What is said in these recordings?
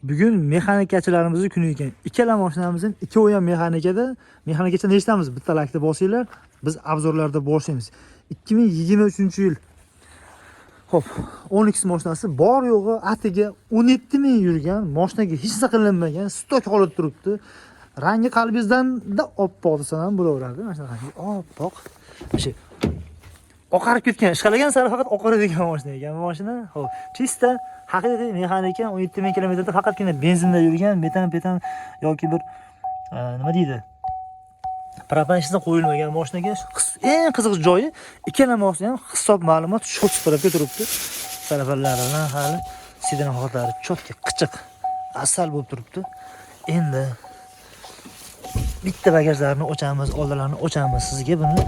Bugun mexanikachilarimizning kuni ekan. Ikkala mashinamizning ikkovi ham mexanikada. Mexanikachi nechtamiz? Bitta lakda bosinglar. Biz obzorlarda boshlaymiz. 2023-yil. Xo'p, 10X mashinasi bor yo'g'i atiga 17 ming yurgan, mashinaga hech narsa qilinmagan, stok holida turibdi. Rangi qalbingizdan-da oppoq desam ham bo'laveradi. Mana shunaqangi oppoq. O'sha oqarib ketgan, ishqalagan sari faqat oqaradigan mashina ekan bu mashina. Xo'p, chista haqiqiy mexanika 17 ming kilometrda faqatgina benzinda yurgan, metan yoki bir nima deydi? Propan ishida qo'yilmagan mashinaga eng qiziq joyi ikkala mashina ham hisob ma'lumot shu tarafga turibdi. Talabalarning hali sidana holatlari cho'tka, qichiq, asal bo'lib turibdi. Endi bitta bagajlarni ochamiz, oldilarni ochamiz. Sizga buni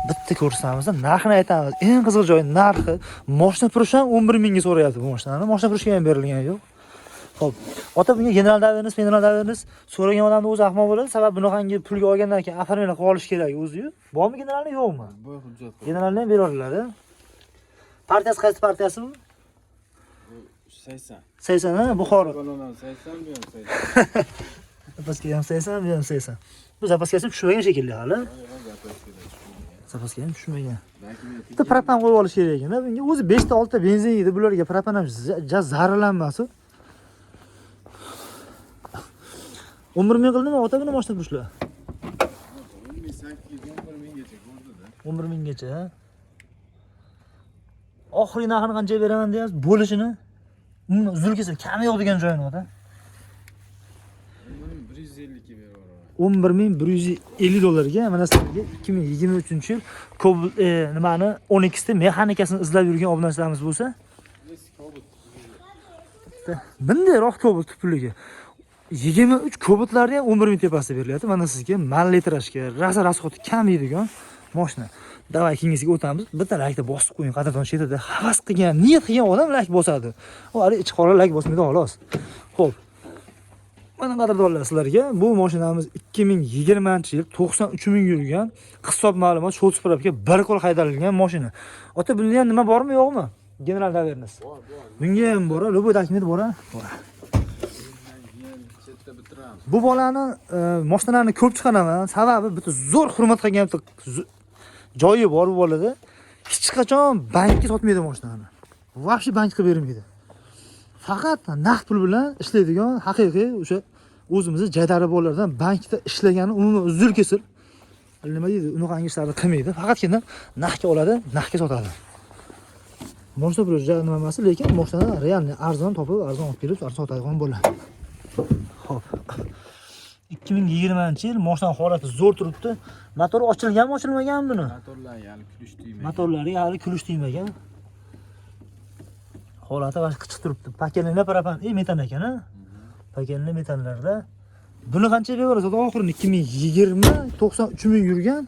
bitta ko'rsatamiz, narxini aytamiz. Eng qiziq joyi narxi. Mashina purishi ham 11 mingga so'rayapti bu mashinani. Mashina purishga ham berilgan yo'q. Xo'p, ota bunga general davernis so'ragan odamni o'zi ahmoq bo'ladi. Sababi bunaqangi pulga olgandan keyin oformlab qolish kerak o'zi-yu. Bormi generalni yo'qmi? Bor hujjat. Generalni ham beriladi. Partiyasi qaysi partiyasimi? 80. 80 ha, Buxoro. Balonan 80 bu ham 80. Zapaska ham 80, bu ham 80. Bu zapaskasi tushmagan shekilli hali. Zapaska ham tushmagan. Bitta propan qo'yib olish kerak ekan. Bunga o'zi 5 ta 6 ta benzin yeydi. Bularga propan ham zararlanmasin. 11 ming qildimi ota buni mashina purishlar? 11 minggacha ko'rdi-da. 11 minggacha. Oxirgi narxini qancha beraman deyapsiz? Bo'lishini. Uzr kelsa kam yo'q degan joyini ota. 150 ga beraman. 11.150 dollarga mana sizlarga 2023-yil nimani 10X ta mexanikasini izlab yurgan obunachilarimiz bo'lsa, bundayroq Cobalt puliga 23 Cobaltlarga ham 11 ming tepasida berilyapti. Mana sizga mallitrajga, rasxoti kam yeydigan mashina. Davay kengesiga o'tamiz. Bitta lakda bosib qo'ying, qadrdon chetida havas qilgan, niyat qilgan odam lak bosadi. U hali ichi qora lak bosmaydi xolos. Xo'p. Mana qadrdonlar sizlarga bu mashinamiz 2020-yil 93 ming yurgan, hisob ma'lumot shot spravka bir qo'l haydalgan mashina. Ota bunda ham nima bormi, yo'qmi? General davernis. Bor. Bunga ham bor, lobo dokument bor. Bor. Bu bolani mashinalarni ko'p chiqaraman. Sababi bitta zo'r hurmat qilgan joyi bor bu bolada. Hech qachon bankka sotmaydi mashinani. Vaqti bank qilib bermaydi. Faqat naqd pul bilan ishlaydigan haqiqiy o'sha o'zimizni jaydari bolalardan bankda ishlagani umuman uzr kesil. Nima deydi? Unaqangi ishlarni qilmaydi. Faqatgina naqdga oladi, naqdga sotadi. Mashina puli nima emas, lekin mashina realni arzon topib, arzon olib kelib, arzon sotadigan bo'ladi. Xo'p. 2020-yil mashina holati zo'r turibdi. Motori ochilganmi, ochilmaganmi buni? Motorlari hali kulish tegmagan. Motorlari hali kulish tegmagan. Holati va qichiq turibdi. Pakelni propan, metan ekan-a? Pakelni metanlarda. Buni qancha berasiz? Oxirini 2020 93 ming yurgan.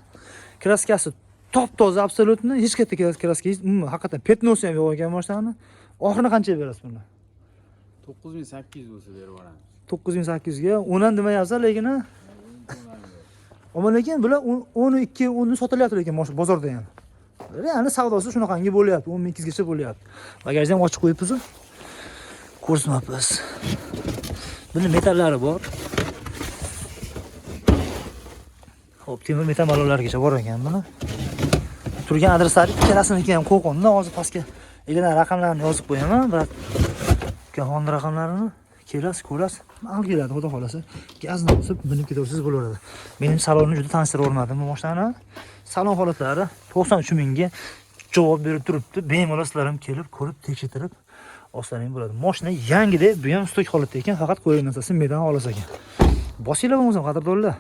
Kraskasi top-toza absolutni, hech katta kraska, haqiqatan petnosi ham yo'q ekan mashinani. Oxirini qancha berasiz buni? 9800 bo'lsa berib yuboramiz. 9800 ga. Undan demayapsiz lekin. Ammo lekin bular 12, 10 sotilyapti lekin bozorda ham. Ya'ni savdosi shunaqangi bo'lyapti, 10200 gacha bo'lyapti. Bagajni ham ochib qo'yibmiz. Ko'rsatmabmiz. Buni metallari bor. Xo'p, temir metal ballonlargacha bor ekan buni. Turgan adreslari ikkalasini ham qo'yqonda hozir pastga egana raqamlarni yozib qo'yaman. Biroq Honda raqamlarini kelasiz, ko'rasiz. Mal keladi, xudo xolasa. Gazni bosib minib ketaversangiz bo'laveradi. Mening salonni juda tanishtirib o'rnadim bu mashinani. Salon holatlari 93 mingga javob berib turibdi. Bemalol sizlar ham kelib, ko'rib, tekshirib olsalaring bo'ladi. Mashina yangidek, bu ham stok holatda ekan, faqat qo'yilgan narsasi medan xolos ekan. Bosinglar bo'lmasa qadrdonlar.